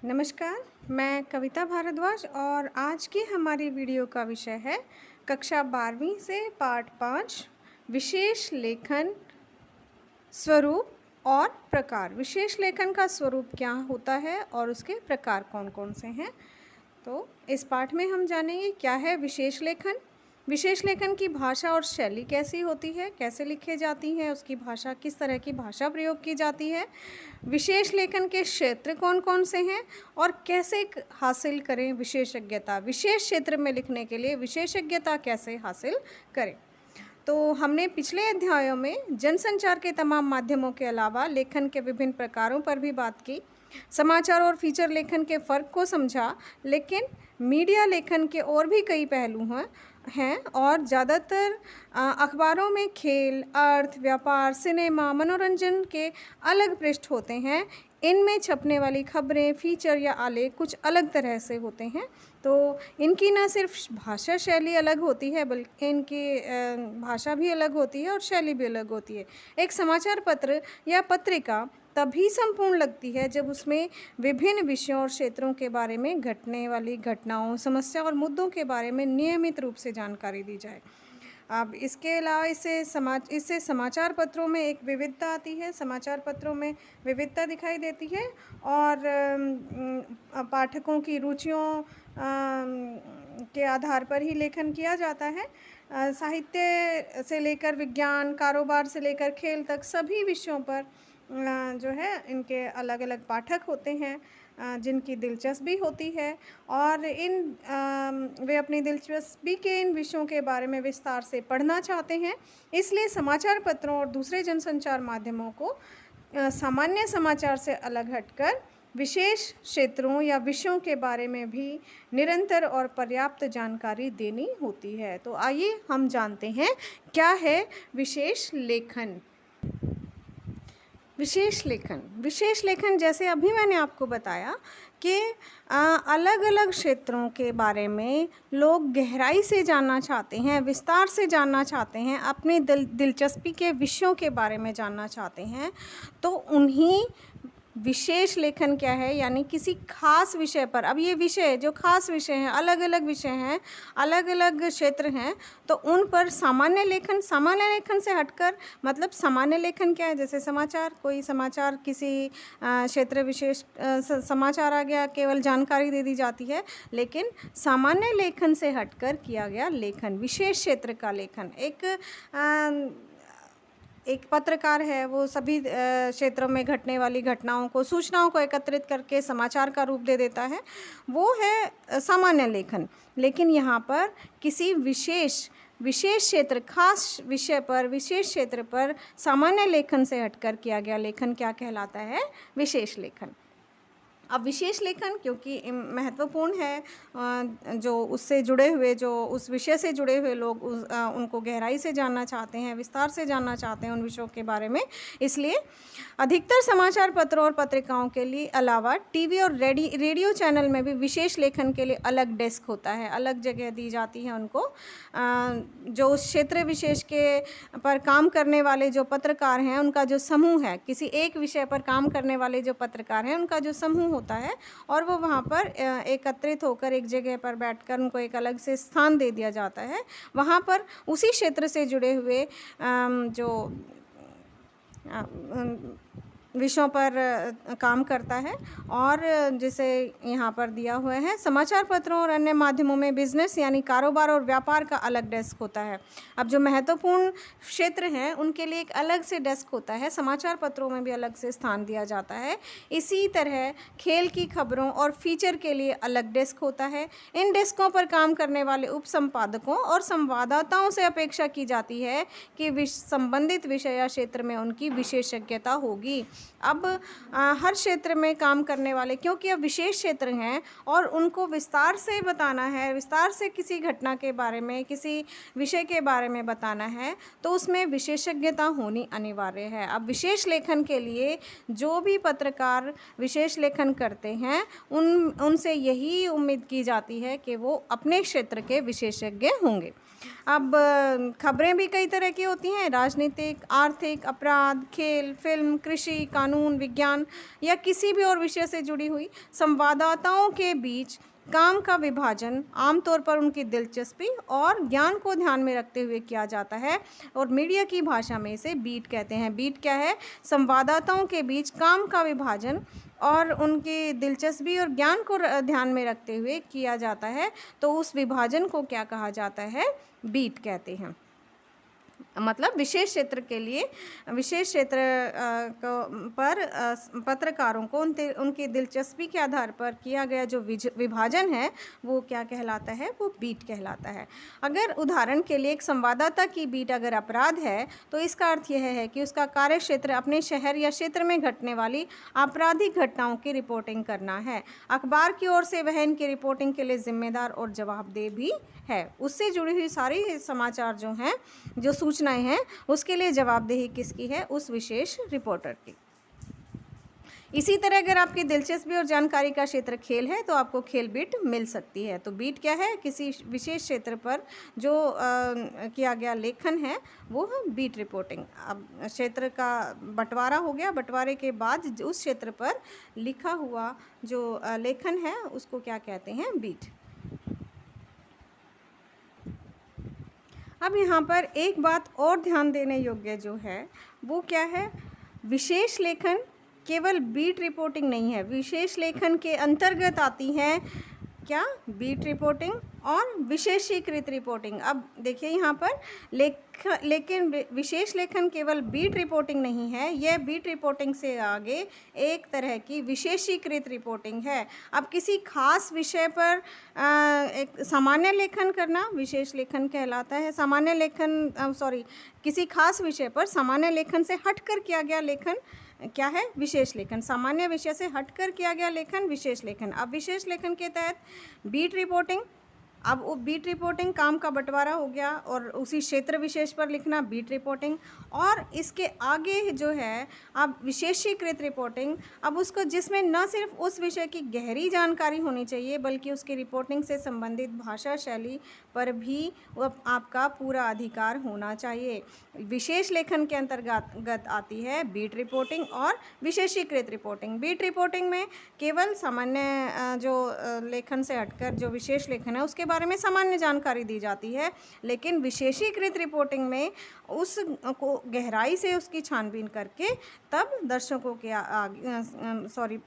नमस्कार, मैं कविता भारद्वाज और आज की हमारी वीडियो का विषय है कक्षा 12वीं से पाठ 5 विशेष लेखन स्वरूप और प्रकार। विशेष लेखन का स्वरूप क्या होता है और उसके प्रकार कौन-कौन से हैं। तो इस पाठ में हम जानेंगे क्या है विशेष लेखन, विशेष लेखन की भाषा और शैली कैसी होती है, कैसे लिखे जाती हैं, उसकी भाषा किस तरह की भाषा प्रयोग की जाती है, विशेष लेखन के क्षेत्र कौन-कौन से हैं और कैसे हासिल करें विशेषज्ञता, विशेष क्षेत्र में लिखने के लिए विशेषज्ञता कैसे हासिल करें। तो हमने पिछले अध्यायों में जनसंचार के तमाम माध्यमों के अलावा लेखन के विभिन्न प्रकारों पर भी बात की, समाचार और फीचर लेखन के फ़र्क को समझा, लेकिन मीडिया लेखन के और भी कई पहलू हैं और ज़्यादातर अखबारों में खेल, अर्थ, व्यापार, सिनेमा, मनोरंजन के अलग पृष्ठ होते हैं। इनमें छपने वाली खबरें, फीचर या आलेख कुछ अलग तरह से होते हैं। तो इनकी न सिर्फ भाषा शैली अलग होती है बल्कि इनकी भाषा भी अलग होती है और शैली भी अलग होती है। एक समाचार पत्र या पत्रिका तभी संपूर्ण लगती है जब उसमें विभिन्न विषयों और क्षेत्रों के बारे में घटने वाली घटनाओं, समस्या और मुद्दों के बारे में नियमित रूप से जानकारी दी जाए। अब इसके अलावा इससे समाचार पत्रों में एक विविधता आती है, समाचार पत्रों में विविधता दिखाई देती है और पाठकों की रुचियों के आधार पर ही लेखन किया जाता है। साहित्य से लेकर विज्ञान, कारोबार से लेकर खेल तक सभी विषयों पर जो है इनके अलग-अलग पाठक होते हैं जिनकी दिलचस्पी होती है और वे अपनी दिलचस्पी के इन विषयों के बारे में विस्तार से पढ़ना चाहते हैं। इसलिए समाचार पत्रों और दूसरे जनसंचार माध्यमों को सामान्य समाचार से अलग हटकर विशेष क्षेत्रों या विषयों के बारे में भी निरंतर और पर्याप्त जानकारी देनी होती है। तो आइए हम जानते हैं क्या है विशेष लेखन। विशेष लेखन जैसे अभी मैंने आपको बताया कि अलग-अलग क्षेत्रों के बारे में लोग गहराई से जानना चाहते हैं, विस्तार से जानना चाहते हैं, अपनी दिलचस्पी के विषयों के बारे में जानना चाहते हैं। तो उन्हीं विशेष लेखन क्या है, यानी किसी खास विषय पर, अब ये विषय जो खास विषय हैं, अलग-अलग विषय हैं, अलग-अलग क्षेत्र हैं, तो उन पर सामान्य लेखन से हटकर, मतलब सामान्य लेखन क्या है, जैसे समाचार, कोई समाचार किसी क्षेत्र विशेष समाचार आ गया, केवल जानकारी दे दी जाती है, लेकिन सामान्य लेखन से हटकर किया गया लेखन, विशेष क्षेत्र का लेखन। एक पत्रकार है, वो सभी क्षेत्रों में घटने वाली घटनाओं को, सूचनाओं को एकत्रित करके समाचार का रूप दे देता है, वो है सामान्य लेखन। लेकिन यहाँ पर किसी विशेष क्षेत्र, खास विषय पर, विशेष क्षेत्र पर सामान्य लेखन से हटकर किया गया लेखन क्या कहलाता है? विशेष लेखन। अब विशेष लेखन क्योंकि महत्वपूर्ण है, जो उससे जुड़े हुए, जो उस विषय से जुड़े हुए लोग उनको गहराई से जानना चाहते हैं, विस्तार से जानना चाहते हैं उन विषयों के बारे में, इसलिए अधिकतर समाचार पत्रों और पत्रिकाओं के लिए अलावा टीवी और रेडियो चैनल में भी विशेष लेखन के लिए अलग डेस्क होता है, अलग जगह दी जाती है उनको। जो उस क्षेत्र विशेष के पर काम करने वाले जो पत्रकार हैं, उनका जो समूह है, किसी एक विषय पर काम करने वाले जो पत्रकार हैं, उनका जो समूह होता है और वो वहाँ पर एकत्रित होकर एक जगह पर बैठकर उनको एक अलग से स्थान दे दिया जाता है। वहाँ पर उसी क्षेत्र से जुड़े हुए जो विषयों पर काम करता है और जैसे यहाँ पर दिया हुआ है, समाचार पत्रों और अन्य माध्यमों में बिजनेस यानी कारोबार और व्यापार का अलग डेस्क होता है। अब जो महत्वपूर्ण क्षेत्र हैं उनके लिए एक अलग से डेस्क होता है, समाचार पत्रों में भी अलग से स्थान दिया जाता है। इसी तरह खेल की खबरों और फीचर के लिए अलग डेस्क होता है। इन डेस्कों पर काम करने वाले उप संपादकों और संवाददाताओं से अपेक्षा की जाती है कि संबंधित विषय या क्षेत्र में उनकी विशेषज्ञता होगी। अब हर क्षेत्र में काम करने वाले, क्योंकि अब विशेष क्षेत्र हैं और उनको विस्तार से बताना है, विस्तार से किसी घटना के बारे में, किसी विषय के बारे में बताना है, तो उसमें विशेषज्ञता होनी अनिवार्य है। अब विशेष लेखन के लिए जो भी पत्रकार विशेष लेखन करते हैं उनसे यही उम्मीद की जाती है कि वो अपने क्षेत्र के विशेषज्ञ होंगे। अब खबरें भी कई तरह की होती हैं, राजनीतिक, आर्थिक, अपराध, खेल, फिल्म, कृषि, कानून, विज्ञान या किसी भी और विषय से जुड़ी हुई संवाददाताओं के बीच काम का विभाजन आमतौर पर उनकी दिलचस्पी और ज्ञान को ध्यान में रखते हुए किया जाता है और मीडिया की भाषा में इसे बीट कहते हैं। बीट क्या है? संवाददाताओं के बीच काम का विभाजन और उनकी दिलचस्पी और ज्ञान को ध्यान में रखते हुए किया जाता है, तो उस विभाजन को क्या कहा जाता है? बीट कहते हैं। मतलब विशेष क्षेत्र के लिए, विशेष क्षेत्र पर पत्रकारों को उनकी दिलचस्पी के आधार पर किया गया जो विभाजन है वो क्या कहलाता है? वो बीट कहलाता है। अगर उदाहरण के लिए एक संवाददाता की बीट अगर अपराध है तो इसका अर्थ यह है कि उसका कार्य क्षेत्र अपने शहर या क्षेत्र में घटने वाली आपराधिक घटनाओं की रिपोर्टिंग करना है। अखबार की ओर से वह इनकी रिपोर्टिंग के लिए जिम्मेदार और जवाबदेह भी है। उससे जुड़ी हुई सारी समाचार जो हैं, जो सूचनाएं हैं, उसके लिए जवाबदेही किसकी है? उस विशेष रिपोर्टर की। इसी तरह अगर आपकी दिलचस्पी और जानकारी का क्षेत्र खेल है तो आपको खेल बीट मिल सकती है। तो बीट क्या है? किसी विशेष क्षेत्र पर जो किया गया लेखन है वो है बीट रिपोर्टिंग। अब क्षेत्र का बंटवारा हो गया, बंटवारे के बाद उस क्षेत्र पर लिखा हुआ जो लेखन है उसको क्या कहते हैं? बीट। अब यहाँ पर एक बात और ध्यान देने योग्य जो है वो क्या है? विशेष लेखन केवल बीट रिपोर्टिंग नहीं है। विशेष लेखन के अंतर्गत आती हैं क्या? बीट रिपोर्टिंग और विशेषीकृत रिपोर्टिंग। अब देखिए यहाँ पर लेकिन विशेष लेखन केवल बीट रिपोर्टिंग नहीं है, यह बीट रिपोर्टिंग से आगे एक तरह की विशेषीकृत रिपोर्टिंग है। अब किसी खास विषय पर एक सामान्य लेखन करना विशेष लेखन कहलाता है। सामान्य लेखन किसी खास विषय पर सामान्य लेखन से हटकर किया गया लेखन क्या है? विशेष लेखन। सामान्य विषय से हटकर किया गया लेखन विशेष लेखन। अब विशेष लेखन के तहत बीट रिपोर्टिंग, अब वो बीट रिपोर्टिंग काम का बंटवारा हो गया और उसी क्षेत्र विशेष पर लिखना बीट रिपोर्टिंग। और इसके आगे जो है अब विशेषीकृत रिपोर्टिंग, अब उसको जिसमें न सिर्फ उस विषय की गहरी जानकारी होनी चाहिए बल्कि उसकी रिपोर्टिंग से संबंधित भाषा शैली पर भी आपका पूरा अधिकार होना चाहिए। विशेष लेखन के अंतर्गत आती है बीट रिपोर्टिंग और विशेषीकृत रिपोर्टिंग। बीट रिपोर्टिंग में केवल सामान्य जो लेखन से हटकर जो विशेष लेखन है उसके बारे में सामान्य जानकारी दी जाती है, लेकिन विशेषीकृत रिपोर्टिंग में उसको गहराई से उसकी छानबीन करके तब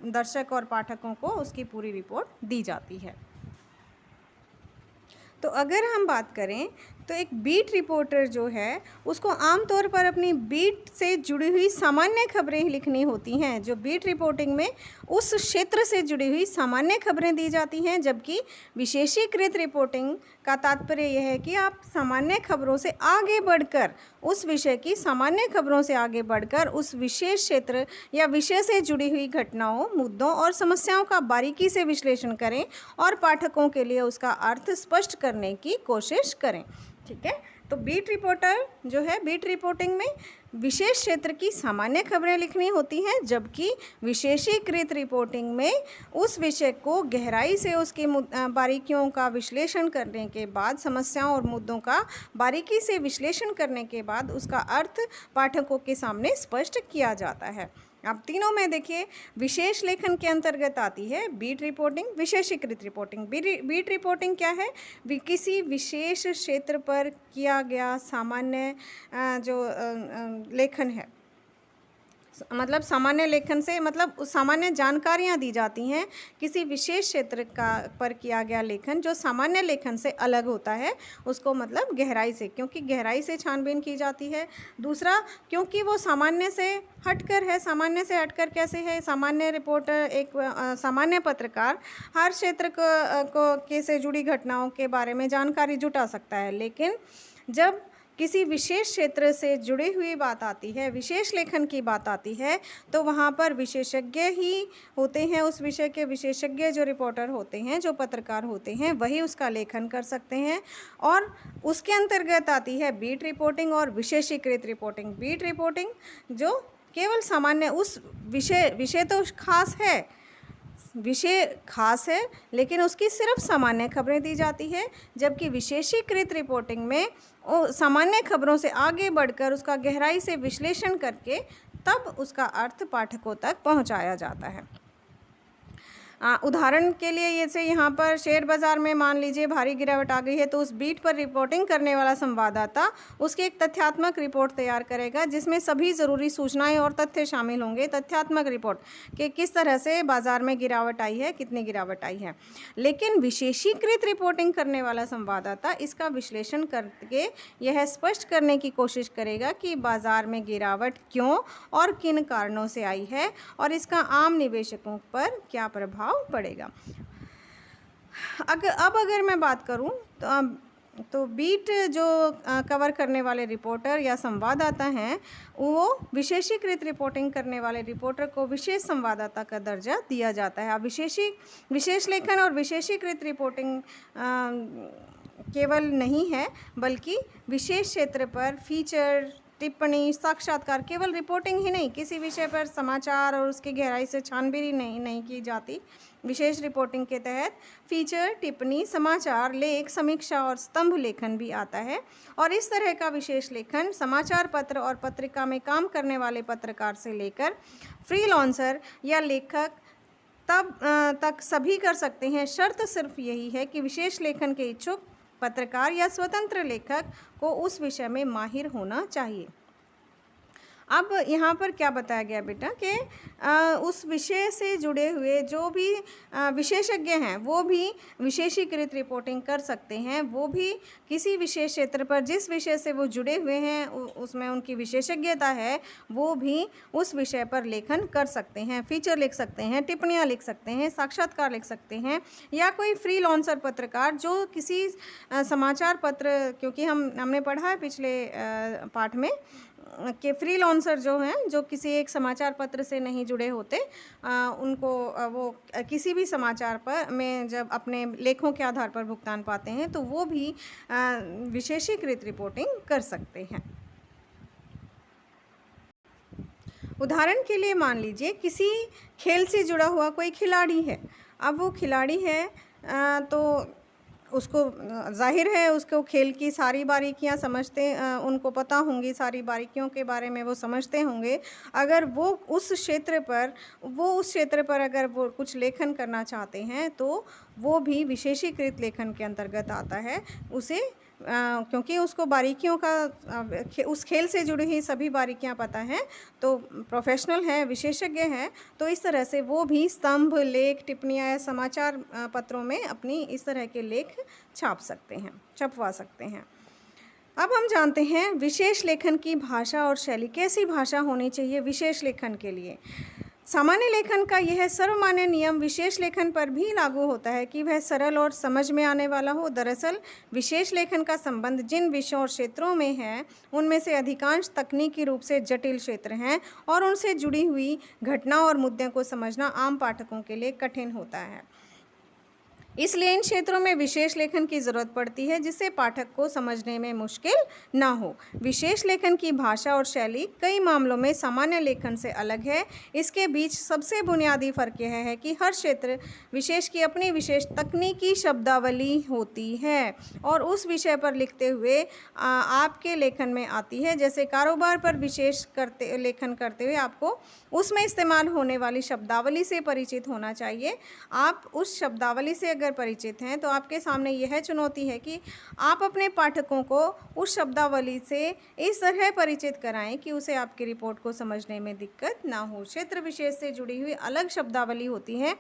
दर्शक और पाठकों को उसकी पूरी रिपोर्ट दी जाती है। तो अगर हम बात करें तो एक बीट रिपोर्टर जो है उसको आमतौर पर अपनी बीट से जुड़ी हुई सामान्य खबरें लिखनी होती हैं। जो बीट रिपोर्टिंग में उस क्षेत्र से जुड़ी हुई सामान्य खबरें दी जाती हैं, जबकि विशेषीकृत रिपोर्टिंग का तात्पर्य यह है कि आप सामान्य खबरों से आगे बढ़कर उस विषय की सामान्य खबरों से आगे बढ़कर उस विशेष क्षेत्र या विषय से जुड़ी हुई घटनाओं, मुद्दों और समस्याओं का बारीकी से विश्लेषण करें और पाठकों के लिए उसका अर्थ स्पष्ट करने की कोशिश करें। ठीक है, तो बीट रिपोर्टर जो है बीट रिपोर्टिंग में विशेष क्षेत्र की सामान्य खबरें लिखनी होती हैं, जबकि विशेषीकृत रिपोर्टिंग में उस विषय को गहराई से उसकी बारीकियों का विश्लेषण करने के बाद, समस्याओं और मुद्दों का बारीकी से विश्लेषण करने के बाद उसका अर्थ पाठकों के सामने स्पष्ट किया जाता है। अब तीनों में देखिए विशेष लेखन के अंतर्गत आती है बीट रिपोर्टिंग, विशेषीकृत रिपोर्टिंग। बीट रिपोर्टिंग क्या है? किसी विशेष क्षेत्र पर किया गया सामान्य जो लेखन है, मतलब सामान्य लेखन से मतलब सामान्य जानकारियाँ दी जाती हैं। किसी विशेष क्षेत्र पर किया गया लेखन जो सामान्य लेखन से अलग होता है उसको मतलब गहराई से, क्योंकि गहराई से छानबीन की जाती है। दूसरा, क्योंकि वो सामान्य से हटकर है। सामान्य से हटकर कैसे है? सामान्य रिपोर्टर, एक सामान्य पत्रकार हर क्षेत्र के से जुड़ी घटनाओं के बारे में जानकारी जुटा सकता है, लेकिन जब किसी विशेष क्षेत्र से जुड़ी हुई बात आती है, विशेष लेखन की बात आती है, तो वहाँ पर विशेषज्ञ ही होते हैं। उस विषय के विशेषज्ञ जो रिपोर्टर होते हैं, जो पत्रकार होते हैं, वही उसका लेखन कर सकते हैं। और उसके अंतर्गत आती है बीट रिपोर्टिंग और विशेषीकृत रिपोर्टिंग। बीट रिपोर्टिंग जो केवल सामान्य उस विषय तो खास है, विषय खास है, लेकिन उसकी सिर्फ सामान्य खबरें दी जाती है, जबकि विशेषीकृत रिपोर्टिंग में सामान्य खबरों से आगे बढ़कर उसका गहराई से विश्लेषण करके तब उसका अर्थ पाठकों तक पहुंचाया जाता है। उदाहरण के लिए जैसे यहाँ पर शेयर बाज़ार में मान लीजिए भारी गिरावट आ गई है, तो उस बीट पर रिपोर्टिंग करने वाला संवाददाता उसकी एक तथ्यात्मक रिपोर्ट तैयार करेगा जिसमें सभी ज़रूरी सूचनाएं और तथ्य शामिल होंगे। तथ्यात्मक रिपोर्ट कि किस तरह से बाज़ार में गिरावट आई है, कितनी गिरावट आई है। लेकिन विशेषीकृत रिपोर्टिंग करने वाला संवाददाता इसका विश्लेषण करके यह स्पष्ट करने की कोशिश करेगा कि बाज़ार में गिरावट क्यों और किन कारणों से आई है और इसका आम निवेशकों पर क्या प्रभाव पड़ेगा। अब अगर मैं बात करूं तो बीट जो कवर करने वाले रिपोर्टर या संवाददाता हैं, वो विशेषीकृत रिपोर्टिंग करने वाले रिपोर्टर को विशेष संवाददाता का दर्जा दिया जाता है। अब विशेष लेखन और विशेषीकृत रिपोर्टिंग केवल नहीं है, बल्कि विशेष क्षेत्र पर फीचर, टिप्पणी, साक्षात्कार, केवल रिपोर्टिंग ही नहीं, किसी विषय पर समाचार और उसकी गहराई से छानबीन नहीं की जाती। विशेष रिपोर्टिंग के तहत फीचर, टिप्पणी, समाचार, लेख, समीक्षा और स्तंभ लेखन भी आता है। और इस तरह का विशेष लेखन समाचार पत्र और पत्रिका में काम करने वाले पत्रकार से लेकर फ्रीलांसर या लेखक तक सभी कर सकते हैं। शर्त सिर्फ यही है कि विशेष लेखन के इच्छुक पत्रकार या स्वतंत्र लेखक को उस विषय में माहिर होना चाहिए। अब यहाँ पर क्या बताया गया बेटा कि उस विषय से जुड़े हुए जो भी विशेषज्ञ हैं वो भी विशेषीकृत रिपोर्टिंग कर सकते हैं। वो भी किसी विशेष क्षेत्र पर जिस विषय से वो जुड़े हुए हैं उसमें उनकी विशेषज्ञता है, वो भी उस विषय पर लेखन कर सकते हैं। फीचर लिख सकते हैं, टिप्पणियाँ लिख सकते हैं, साक्षात्कार लिख सकते हैं, या कोई फ्रीलांसर पत्रकार जो किसी समाचार पत्र, क्योंकि हमने पढ़ा है पिछले पाठ में कि फ्रीलांसर जो हैं, जो किसी एक समाचार पत्र से नहीं जुड़े होते, उनको वो किसी भी समाचार पर में जब अपने लेखों के आधार पर भुगतान पाते हैं तो वो भी विशेषीकृत रिपोर्टिंग कर सकते हैं। उदाहरण के लिए मान लीजिए किसी खेल से जुड़ा हुआ कोई खिलाड़ी है। अब वो खिलाड़ी है तो उसको जाहिर है उसको खेल की सारी बारीकियां उनको पता होंगी, सारी बारीकियों के बारे में वो समझते होंगे। अगर वो उस क्षेत्र पर अगर वो कुछ लेखन करना चाहते हैं तो वो भी विशेषीकृत लेखन के अंतर्गत आता है। उसे क्योंकि उसको बारीकियों का उस खेल से जुड़ी हुई सभी बारीकियां पता हैं, तो प्रोफेशनल है, विशेषज्ञ हैं, तो इस तरह से वो भी स्तंभ, लेख, टिप्पणियाँ या समाचार पत्रों में अपनी इस तरह के लेख छपवा सकते हैं। अब हम जानते हैं विशेष लेखन की भाषा और शैली। कैसी भाषा होनी चाहिए विशेष लेखन के लिए? सामान्य लेखन का यह सर्वमान्य नियम विशेष लेखन पर भी लागू होता है कि वह सरल और समझ में आने वाला हो। दरअसल विशेष लेखन का संबंध जिन विषयों और क्षेत्रों में है, उनमें से अधिकांश तकनीकी रूप से जटिल क्षेत्र हैं और उनसे जुड़ी हुई घटनाओं और मुद्दों को समझना आम पाठकों के लिए कठिन होता है। इसलिए इन क्षेत्रों में विशेष लेखन की ज़रूरत पड़ती है जिससे पाठक को समझने में मुश्किल ना हो। विशेष लेखन की भाषा और शैली कई मामलों में सामान्य लेखन से अलग है। इसके बीच सबसे बुनियादी फ़र्क यह है कि हर क्षेत्र विशेष की अपनी विशेष तकनीकी शब्दावली होती है और उस विषय पर लिखते हुए आपके लेखन में आती है। जैसे कारोबार पर विशेष लेखन करते हुए आपको उसमें इस्तेमाल होने वाली शब्दावली से परिचित होना चाहिए। आप उस शब्दावली से अगर परिचित हैं तो आपके सामने यह चुनौती है कि आप अपने पाठकों को उस शब्दावली से इस तरह परिचित कराएं कि उसे आपकी रिपोर्ट को समझने में दिक्कत ना हो। क्षेत्र विशेष से जुड़ी हुई अलग शब्दावली होती है।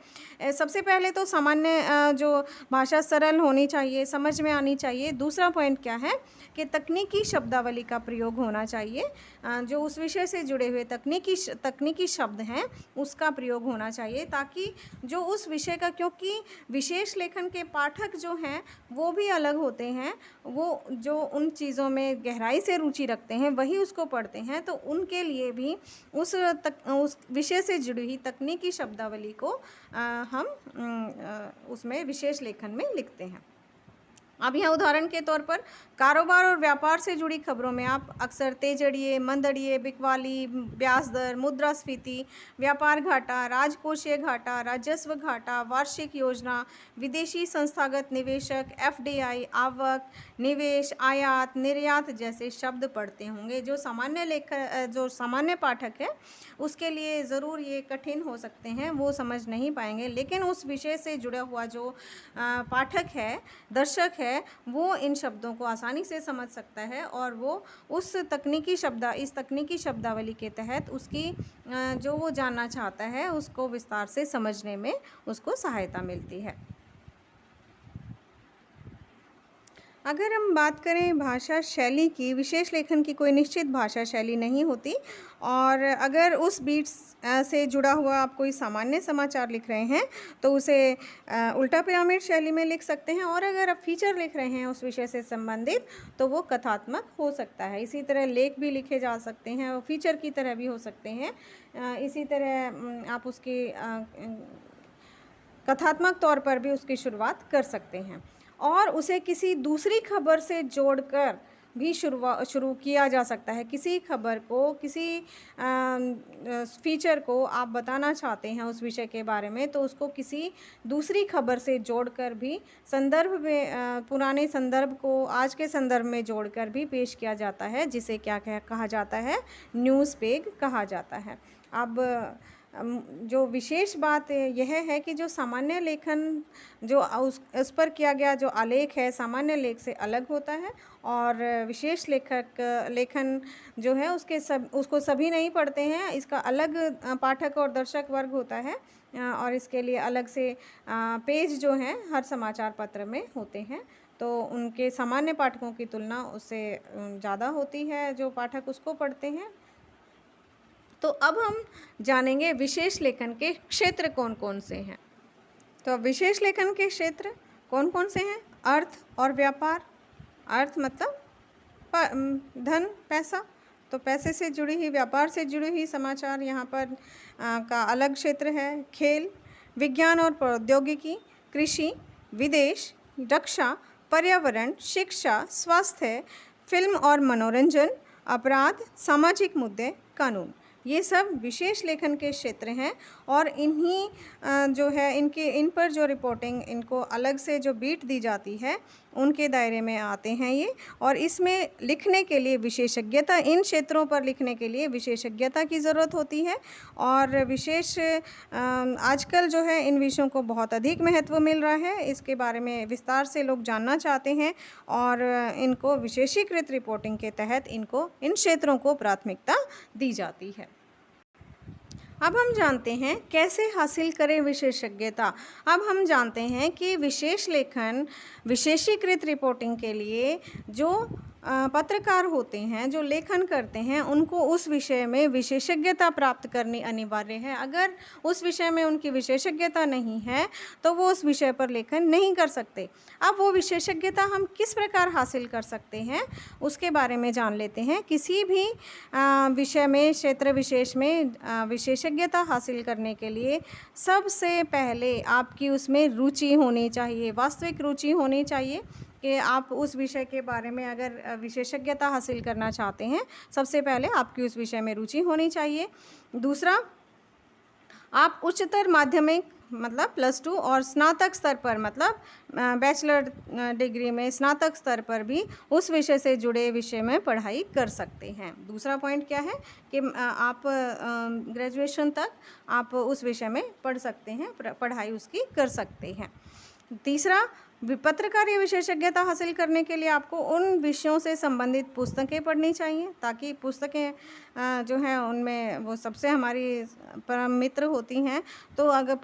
सबसे पहले तो सामान्य जो भाषा सरल होनी चाहिए, समझ में आनी चाहिए। दूसरा पॉइंट क्या है कि तकनीकी शब्दावली का प्रयोग होना चाहिए। जो उस विषय से जुड़े हुए तकनीकी शब्द हैं उसका प्रयोग होना चाहिए, ताकि जो उस विषय का, क्योंकि विशेष लेखन के पाठक जो हैं वो भी अलग होते हैं। वो जो उन चीज़ों में गहराई से रुचि रखते हैं वही उसको पढ़ते हैं, तो उनके लिए भी उस विषय से जुड़ी हुई तकनीकी शब्दावली को हम उसमें विशेष लेखन में लिखते हैं। अब यहाँ उदाहरण के तौर पर कारोबार और व्यापार से जुड़ी खबरों में आप अक्सर तेजड़िए, मंदड़िए, बिकवाली, ब्याज दर, मुद्रास्फीति, व्यापार घाटा, राजकोषीय घाटा, राजस्व घाटा, वार्षिक योजना, विदेशी संस्थागत निवेशक, एफडीआई, आवक, निवेश, आयात, निर्यात जैसे शब्द पढ़ते होंगे। जो सामान्य पाठक है उसके लिए ज़रूर ये कठिन हो सकते हैं, वो समझ नहीं पाएंगे, लेकिन उस विषय से जुड़ा हुआ जो पाठक है, दर्शक है, वो इन शब्दों को आसानी से समझ सकता है और वो इस तकनीकी शब्दावली के तहत उसकी जो वो जानना चाहता है उसको विस्तार से समझने में उसको सहायता मिलती है। अगर हम बात करें भाषा शैली की, विशेष लेखन की कोई निश्चित भाषा शैली नहीं होती और अगर उस बीट से जुड़ा हुआ आप कोई सामान्य समाचार लिख रहे हैं तो उसे उल्टा पिरामिड शैली में लिख सकते हैं, और अगर आप फीचर लिख रहे हैं उस विषय से संबंधित तो वो कथात्मक हो सकता है। इसी तरह लेख भी लिखे जा सकते हैं और फीचर की तरह भी हो सकते हैं। इसी तरह आप उसकी कथात्मक तौर पर भी उसकी शुरुआत कर सकते हैं और उसे किसी दूसरी खबर से जोड़कर भी शुरू किया जा सकता है। किसी खबर को, किसी फीचर को आप बताना चाहते हैं उस विषय के बारे में, तो उसको किसी दूसरी खबर से जोड़कर भी संदर्भ में पुराने संदर्भ को आज के संदर्भ में जोड़कर भी पेश किया जाता है, जिसे क्या कहा जाता है, न्यूज़ पेज कहा जाता है। अब जो विशेष बात यह है कि जो सामान्य लेखन जो उस पर किया गया जो आलेख है सामान्य लेख से अलग होता है, और विशेष लेखन जो है उसको सभी नहीं पढ़ते हैं। इसका अलग पाठक और दर्शक वर्ग होता है और इसके लिए अलग से पेज जो हैं हर समाचार पत्र में होते हैं, तो उनके सामान्य पाठकों की तुलना उससे ज़्यादा होती है जो पाठक उसको पढ़ते हैं। तो अब हम जानेंगे विशेष लेखन के क्षेत्र कौन कौन से हैं। तो विशेष लेखन के क्षेत्र कौन कौन से हैं? अर्थ और व्यापार। अर्थ मतलब धन, पैसा, तो पैसे से जुड़ी हुई, व्यापार से जुड़ी हुई समाचार यहाँ पर का अलग क्षेत्र है। खेल, विज्ञान और प्रौद्योगिकी, कृषि, विदेश, रक्षा, पर्यावरण, शिक्षा, स्वास्थ्य, फिल्म और मनोरंजन, अपराध, सामाजिक मुद्दे, कानून, ये सब विशेष लेखन के क्षेत्र हैं और इन्हीं जो है इन पर जो रिपोर्टिंग, इनको अलग से जो बीट दी जाती है उनके दायरे में आते हैं ये। और इसमें लिखने के लिए विशेषज्ञता, इन क्षेत्रों पर लिखने के लिए विशेषज्ञता की ज़रूरत होती है और आजकल जो है इन विषयों को बहुत अधिक महत्व मिल रहा है। इसके बारे में विस्तार से लोग जानना चाहते हैं और इनको विशेषीकृत रिपोर्टिंग के तहत इन क्षेत्रों को प्राथमिकता दी जाती है। अब हम जानते हैं कैसे हासिल करें विशेषज्ञता। अब हम जानते हैं कि विशेष लेखन, विशेषीकृत रिपोर्टिंग के लिए जो पत्रकार होते हैं, जो लेखन करते हैं, उनको उस विषय में विशेषज्ञता प्राप्त करनी अनिवार्य है। अगर उस विषय में उनकी विशेषज्ञता नहीं है तो वो उस विषय पर लेखन नहीं कर सकते। अब वो विशेषज्ञता हम किस प्रकार हासिल कर सकते हैं उसके बारे में जान लेते हैं। किसी भी विषय में, क्षेत्र विशेष में विशेषज्ञता हासिल करने के लिए सबसे पहले आपकी उसमें रुचि होनी चाहिए, वास्तविक रुचि होनी चाहिए कि आप उस विषय के बारे में अगर विशेषज्ञता हासिल करना चाहते हैं, सबसे पहले आपकी उस विषय में रुचि होनी चाहिए। दूसरा, आप उच्चतर माध्यमिक मतलब +2 और स्नातक स्तर पर मतलब बैचलर डिग्री में स्नातक स्तर पर भी उस विषय से जुड़े विषय में पढ़ाई कर सकते हैं। दूसरा पॉइंट क्या है कि आप ग्रेजुएशन तक आप उस विषय में पढ़ सकते हैं, पढ़ाई उसकी कर सकते हैं। तीसरा, पत्रकारीय विशेषज्ञता हासिल करने के लिए आपको उन विषयों से संबंधित पुस्तकें पढ़नी चाहिए, ताकि पुस्तकें जो हैं उनमें वो सबसे हमारी परम मित्र होती हैं। तो अगर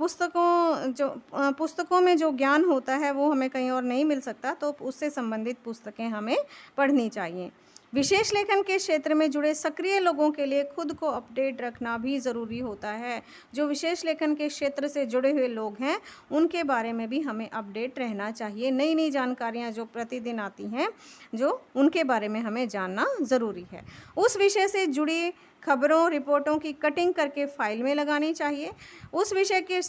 पुस्तकों में जो ज्ञान होता है वो हमें कहीं और नहीं मिल सकता, तो उससे संबंधित पुस्तकें हमें पढ़नी चाहिए। विशेष लेखन के क्षेत्र में जुड़े सक्रिय लोगों के लिए खुद को अपडेट रखना भी ज़रूरी होता है। जो विशेष लेखन के क्षेत्र से जुड़े हुए लोग हैं उनके बारे में भी हमें अपडेट रहना चाहिए। नई नई जानकारियां जो प्रतिदिन आती हैं, जो उनके बारे में हमें जानना ज़रूरी है। उस विषय से जुड़ी खबरों, रिपोर्टों की कटिंग करके फाइल में लगानी चाहिए। उस विषय के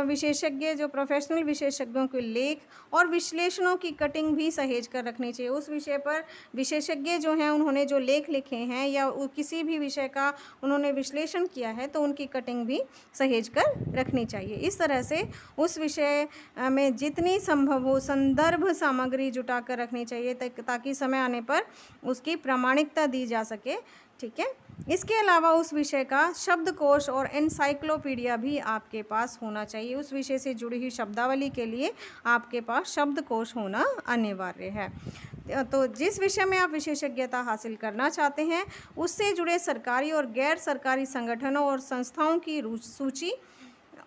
विशेषज्ञ जो प्रोफेशनल विशेषज्ञों के लेख और विश्लेषणों की कटिंग भी सहेज कर रखनी चाहिए। उस विषय पर विशेषज्ञ जो हैं उन्होंने जो लेख लिखे हैं या किसी भी विषय का उन्होंने विश्लेषण किया है तो उनकी कटिंग भी सहेज कर रखनी चाहिए। इस तरह से उस विषय में जितनी संभव हो संदर्भ सामग्री जुटा कर रखनी चाहिए ताकि समय आने पर उसकी प्रामाणिकता दी जा सके। ठीक है। इसके अलावा उस विषय का शब्दकोश और एनसाइक्लोपीडिया भी आपके पास होना चाहिए। उस विषय से जुड़ी हुई शब्दावली के लिए आपके पास शब्दकोश होना अनिवार्य है। तो जिस विषय में आप विशेषज्ञता हासिल करना चाहते हैं उससे जुड़े सरकारी और गैर सरकारी संगठनों और संस्थाओं की सूची,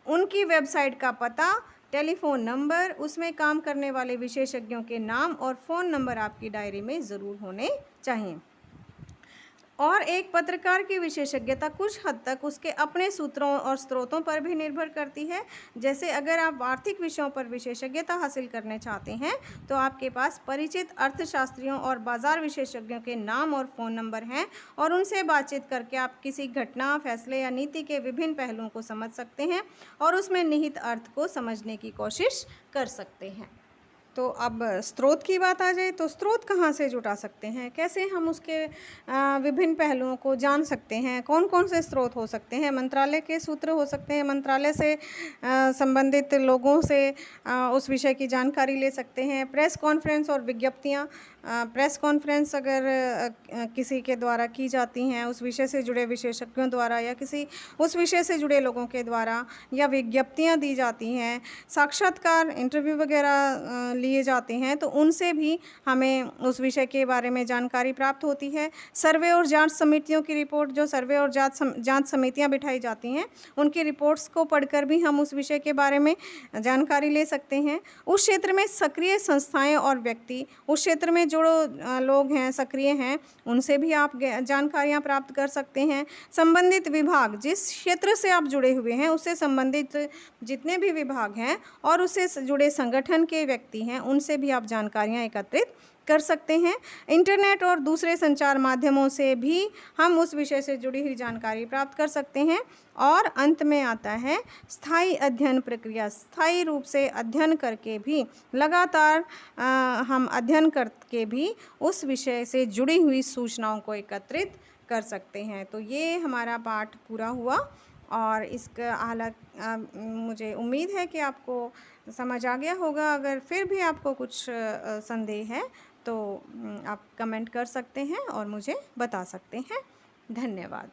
उनकी वेबसाइट का पता, टेलीफोन नंबर, उसमें काम करने वाले विशेषज्ञों के नाम और फ़ोन नंबर आपकी डायरी में ज़रूर होने चाहिए। और एक पत्रकार की विशेषज्ञता कुछ हद तक उसके अपने सूत्रों और स्रोतों पर भी निर्भर करती है। जैसे अगर आप आर्थिक विषयों पर विशेषज्ञता हासिल करना चाहते हैं तो आपके पास परिचित अर्थशास्त्रियों और बाजार विशेषज्ञों के नाम और फ़ोन नंबर हैं और उनसे बातचीत करके आप किसी घटना, फैसले या नीति के विभिन्न पहलुओं को समझ सकते हैं और उसमें निहित अर्थ को समझने की कोशिश कर सकते हैं। तो अब स्रोत की बात आ जाए तो स्रोत कहाँ से जुटा सकते हैं, कैसे हम उसके विभिन्न पहलुओं को जान सकते हैं, कौन कौन से स्रोत हो सकते हैं। मंत्रालय के सूत्र हो सकते हैं, मंत्रालय से संबंधित लोगों से उस विषय की जानकारी ले सकते हैं। प्रेस कॉन्फ्रेंस और विज्ञप्तियाँ, प्रेस कॉन्फ्रेंस अगर किसी के द्वारा की जाती हैं उस विषय से जुड़े विशेषज्ञों द्वारा या किसी उस विषय से जुड़े लोगों के द्वारा, या विज्ञप्तियाँ दी जाती हैं, साक्षात्कार इंटरव्यू वगैरह लिए जाते हैं तो उनसे भी हमें उस विषय के बारे में जानकारी प्राप्त होती है। सर्वे और जांच समितियों की रिपोर्ट, जो सर्वे और जांच समितियां बिठाई जाती हैं उनकी रिपोर्ट्स को पढ़कर भी हम उस विषय के बारे में जानकारी ले सकते हैं। उस क्षेत्र में सक्रिय संस्थाएं और व्यक्ति, उस क्षेत्र में जो लोग हैं सक्रिय हैं उनसे भी आप जानकारियां प्राप्त कर सकते हैं। संबंधित विभाग, जिस क्षेत्र से आप जुड़े हुए हैं उससे संबंधित जितने भी विभाग हैं और उससे जुड़े संगठन के व्यक्ति हैं उनसे भी आप जानकारियां एकत्रित कर सकते हैं। इंटरनेट और दूसरे संचार माध्यमों से भी हम उस विषय से जुड़ी हुई जानकारी प्राप्त कर सकते हैं। और अंत में आता है स्थायी अध्ययन प्रक्रिया। स्थायी रूप से अध्ययन करके भी, लगातार हम अध्ययन करके भी उस विषय से जुड़ी हुई सूचनाओं को एकत्रित कर सकते हैं। तो ये हमारा पाठ पूरा हुआ और इसका हालांकि मुझे उम्मीद है कि आपको समझ आ गया होगा। अगर फिर भी आपको कुछ संदेह है तो आप कमेंट कर सकते हैं और मुझे बता सकते हैं। धन्यवाद।